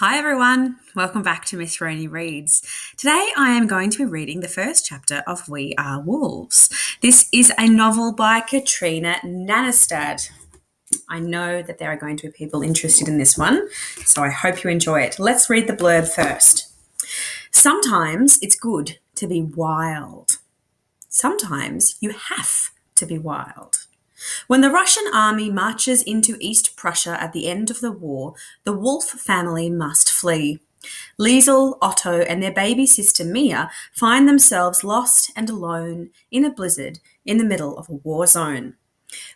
Hi everyone, welcome back to Miss Roney Reads. Today I am going to be reading the first chapter of We Are Wolves. This is a novel by Katrina Nannestad. I know that there are going to be people interested in this one, so I hope you enjoy it. Let's read the blurb first. Sometimes it's good to be wild. Sometimes you have to be wild. When the Russian army marches into East Prussia at the end of the war, the Wolf family must flee. Liesel, Otto, and their baby sister Mia find themselves lost and alone in a blizzard in the middle of a war zone.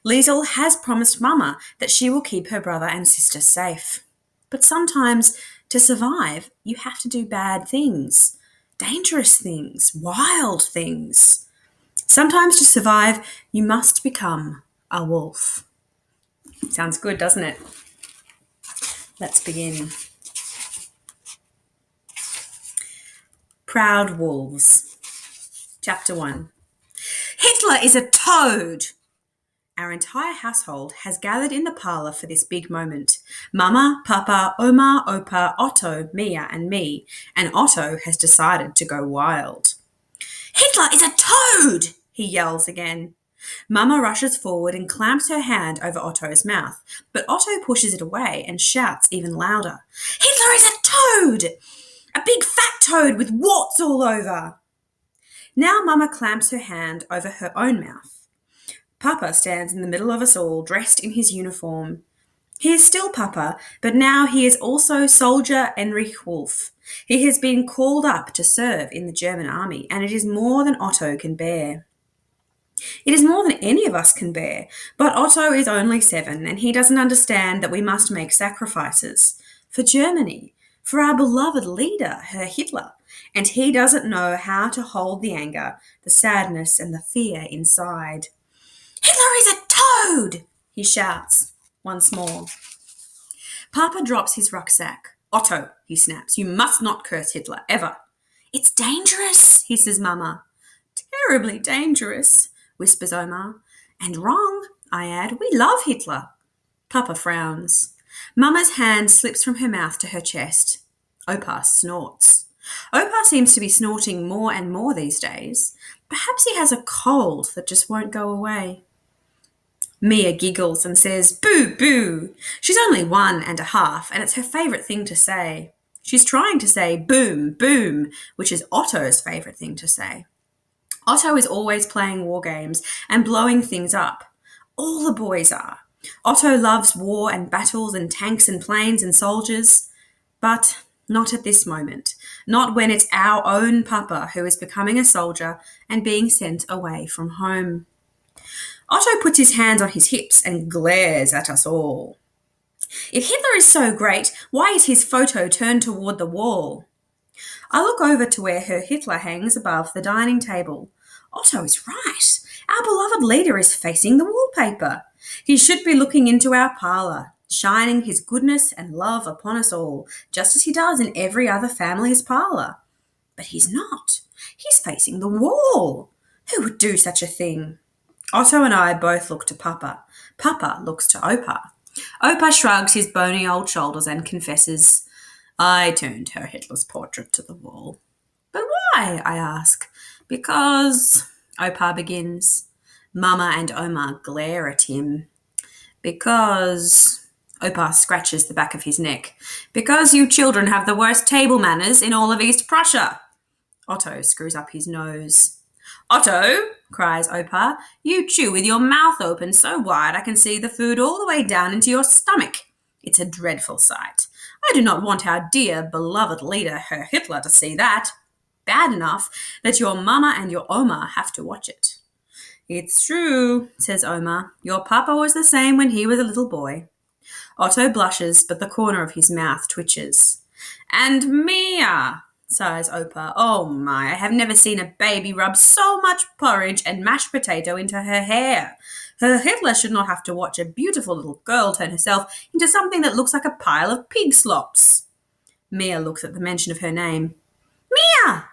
Liesel has promised Mama that she will keep her brother and sister safe. But sometimes, to survive, you have to do bad things, dangerous things, wild things. Sometimes to survive, you must become a wolf. Sounds good, doesn't it? Let's begin. Proud Wolves. Chapter 1. Hitler is a toad! Our entire household has gathered in the parlour for this big moment. Mama, Papa, Omar, Oppa, Otto, Mia and me, and Otto has decided to go wild. Hitler is a toad! He yells again. Mama rushes forward and clamps her hand over Otto's mouth, but Otto pushes it away and shouts even louder. Hitler is a toad! A big fat toad with warts all over! Now Mama clamps her hand over her own mouth. Papa stands in the middle of us all, dressed in his uniform. He is still Papa, but now he is also Soldier Enrich Wolf. He has been called up to serve in the German army, and it is more than Otto can bear. It is more than any of us can bear, but Otto is only 7 and he doesn't understand that we must make sacrifices. For Germany, for our beloved leader, Herr Hitler, and he doesn't know how to hold the anger, the sadness and the fear inside. Hitler is a toad, he shouts once more. Papa drops his rucksack. Otto, he snaps, you must not curse Hitler, ever. It's dangerous, hisses Mama. Terribly dangerous, whispers Omar. And wrong, I add. We love Hitler. Papa frowns. Mama's hand slips from her mouth to her chest. Oppa snorts. Oppa seems to be snorting more and more these days. Perhaps he has a cold that just won't go away. Mia giggles and says, boo, boo. She's only 1.5, and it's her favourite thing to say. She's trying to say boom, boom, which is Otto's favourite thing to say. Otto is always playing war games and blowing things up. All the boys are. Otto loves war and battles and tanks and planes and soldiers. But not at this moment. Not when it's our own Papa who is becoming a soldier and being sent away from home. Otto puts his hands on his hips and glares at us all. If Hitler is so great, why is his photo turned toward the wall? I look over to where Herr Hitler hangs above the dining table. Otto is right. Our beloved leader is facing the wallpaper. He should be looking into our parlour, shining his goodness and love upon us all, just as he does in every other family's parlour. But he's not. He's facing the wall. Who would do such a thing? Otto and I both look to Papa. Papa looks to Oppa. Oppa shrugs his bony old shoulders and confesses, I turned Herr Hitler's portrait to the wall. But why? I ask. Because, Oppa begins. Mama and Omar glare at him. Because, Oppa scratches the back of his neck. Because you children have the worst table manners in all of East Prussia. Otto screws up his nose. Otto, cries Oppa, you chew with your mouth open so wide I can see the food all the way down into your stomach. It's a dreadful sight. I do not want our dear, beloved leader, Herr Hitler, to see that. Bad enough that your Mama and your Omar have to watch it. It's true, says Omar. Your Papa was the same when he was a little boy. Otto blushes, but the corner of his mouth twitches. And Mia, sighs Oppa. Oh my, I have never seen a baby rub so much porridge and mashed potato into her hair. Herr Hitler should not have to watch a beautiful little girl turn herself into something that looks like a pile of pig slops. Mia looks at the mention of her name. Mia!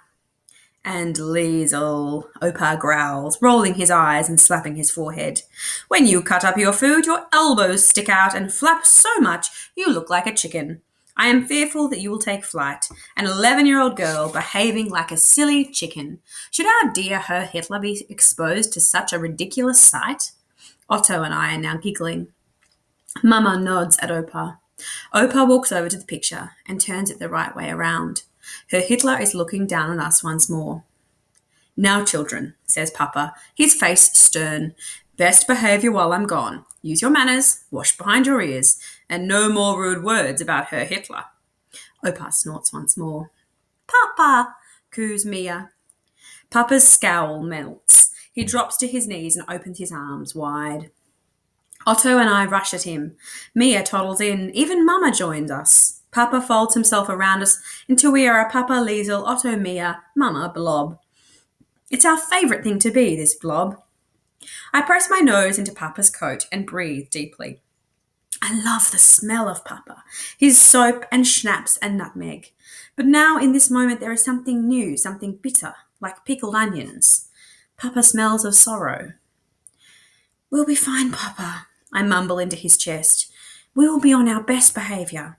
And Liesel, Oppa growls, rolling his eyes and slapping his forehead. When you cut up your food, your elbows stick out and flap so much you look like a chicken. I am fearful that you will take flight, an 11-year-old girl behaving like a silly chicken. Should our dear Herr Hitler be exposed to such a ridiculous sight? Otto and I are now giggling. Mama nods at Oppa. Oppa walks over to the picture and turns it the right way around. Herr Hitler is looking down on us once more. Now, children, says Papa, his face stern. Best behaviour while I'm gone. Use your manners, wash behind your ears, and no more rude words about Herr Hitler. Oppa snorts once more. Papa, coos Mia. Papa's scowl melts. He drops to his knees and opens his arms wide. Otto and I rush at him. Mia toddles in. Even Mama joins us. Papa folds himself around us until we are a Papa, Liesel, Otto, Mia, Mama blob. It's our favourite thing to be, this blob. I press my nose into Papa's coat and breathe deeply. I love the smell of Papa, his soap and schnapps and nutmeg. But now in this moment there is something new, something bitter, like pickled onions. Papa smells of sorrow. We'll be fine, Papa, I mumble into his chest. We will be on our best behaviour.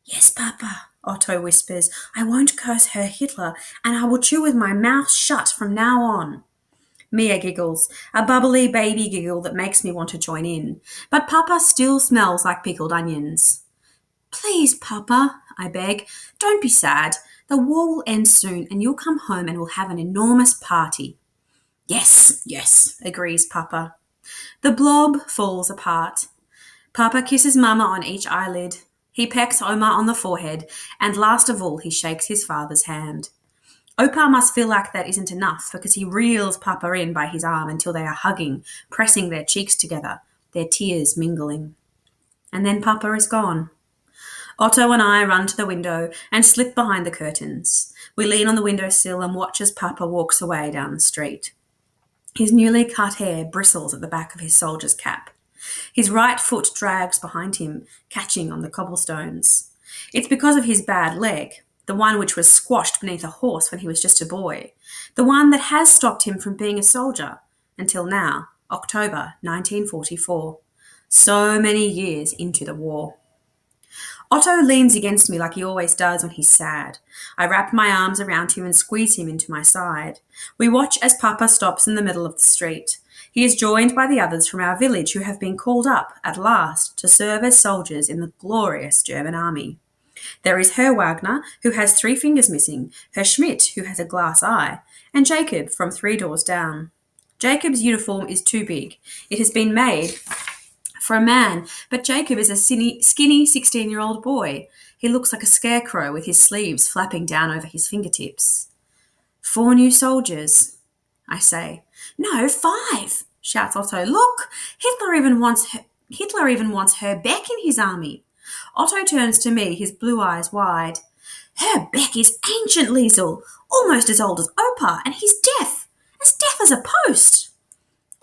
Yes, Papa, Otto whispers. I won't curse Herr Hitler, and I will chew with my mouth shut from now on. Mia giggles, a bubbly baby giggle that makes me want to join in. But Papa still smells like pickled onions. Please, Papa, I beg, don't be sad. The war will end soon, and you'll come home and we'll have an enormous party. Yes, yes, agrees Papa. The blob falls apart. Papa kisses Mama on each eyelid. He pecks Omar on the forehead, and last of all he shakes his father's hand. Oppa must feel like that isn't enough because he reels Papa in by his arm until they are hugging, pressing their cheeks together, their tears mingling. And then Papa is gone. Otto and I run to the window and slip behind the curtains. We lean on the windowsill and watch as Papa walks away down the street. His newly cut hair bristles at the back of his soldier's cap. His right foot drags behind him, catching on the cobblestones. It's because of his bad leg, the one which was squashed beneath a horse when he was just a boy, the one that has stopped him from being a soldier, until now, October 1944. So many years into the war. Otto leans against me like he always does when he's sad. I wrap my arms around him and squeeze him into my side. We watch as Papa stops in the middle of the street. He is joined by the others from our village who have been called up, at last, to serve as soldiers in the glorious German army. There is Herr Wagner, who has 3 fingers missing, Herr Schmidt, who has a glass eye, and Jacob from 3 doors down. Jacob's uniform is too big. It has been made for a man, but Jacob is a skinny 16-year-old boy. He looks like a scarecrow with his sleeves flapping down over his fingertips. 4 new soldiers, I say. No, 5, shouts Otto. Look, Hitler even wants Herr Beck in his army. Otto turns to me, his blue eyes wide. Herr Beck is ancient, Liesel, almost as old as Oppa, and he's deaf as a post.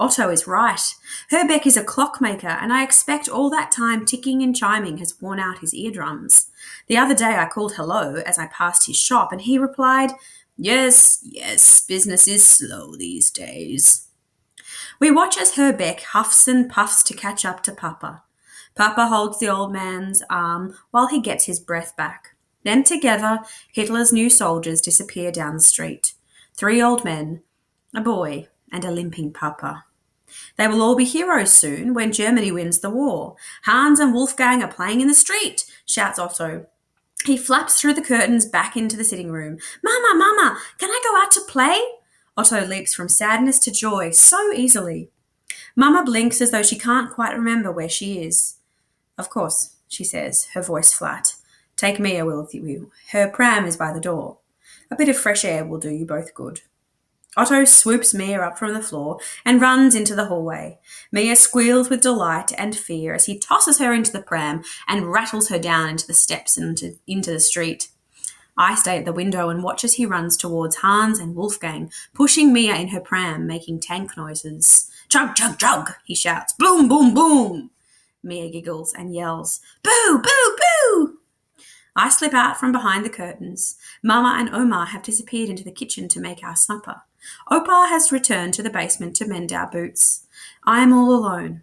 Otto is right. Herr Beck is a clockmaker, and I expect all that time ticking and chiming has worn out his eardrums. The other day I called hello as I passed his shop, and he replied, Yes, business is slow these days. We watch as Herr Beck huffs and puffs to catch up to Papa. Papa holds the old man's arm while he gets his breath back. Then together, Hitler's new soldiers disappear down the street. 3 old men, a boy, and a limping Papa. They will all be heroes soon when Germany wins the war. Hans and Wolfgang are playing in the street, shouts Otto. He flaps through the curtains back into the sitting room. Mama, can I go out to play? Otto leaps from sadness to joy so easily. Mama blinks as though she can't quite remember where she is. Of course, she says, her voice flat. Take Mia with you. Her pram is by the door. A bit of fresh air will do you both good. Otto swoops Mia up from the floor and runs into the hallway. Mia squeals with delight and fear as he tosses her into the pram and rattles her down into the steps and into the street. I stay at the window and watch as he runs towards Hans and Wolfgang, pushing Mia in her pram, making tank noises. Chug, chug, chug, he shouts. Boom, boom, boom. Mia giggles and yells, Boo, boo, boo! I slip out from behind the curtains. Mama and Omar have disappeared into the kitchen to make our supper. Oppa has returned to the basement to mend our boots. I am all alone.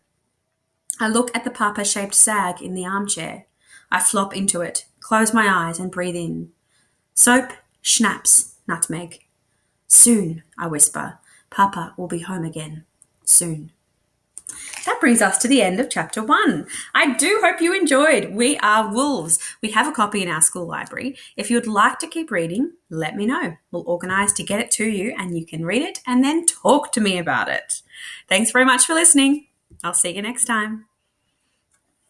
I look at the Papa-shaped sag in the armchair. I flop into it. close my eyes and breathe in. Soap, schnapps, nutmeg. Soon, I whisper, Papa will be home again. Soon. That brings us to the end of chapter 1. I do hope you enjoyed. We are wolves. We have a copy in our school library. If you'd like to keep reading, let me know. We'll organise to get it to you and you can read it and then talk to me about it. Thanks very much for listening. I'll see you next time.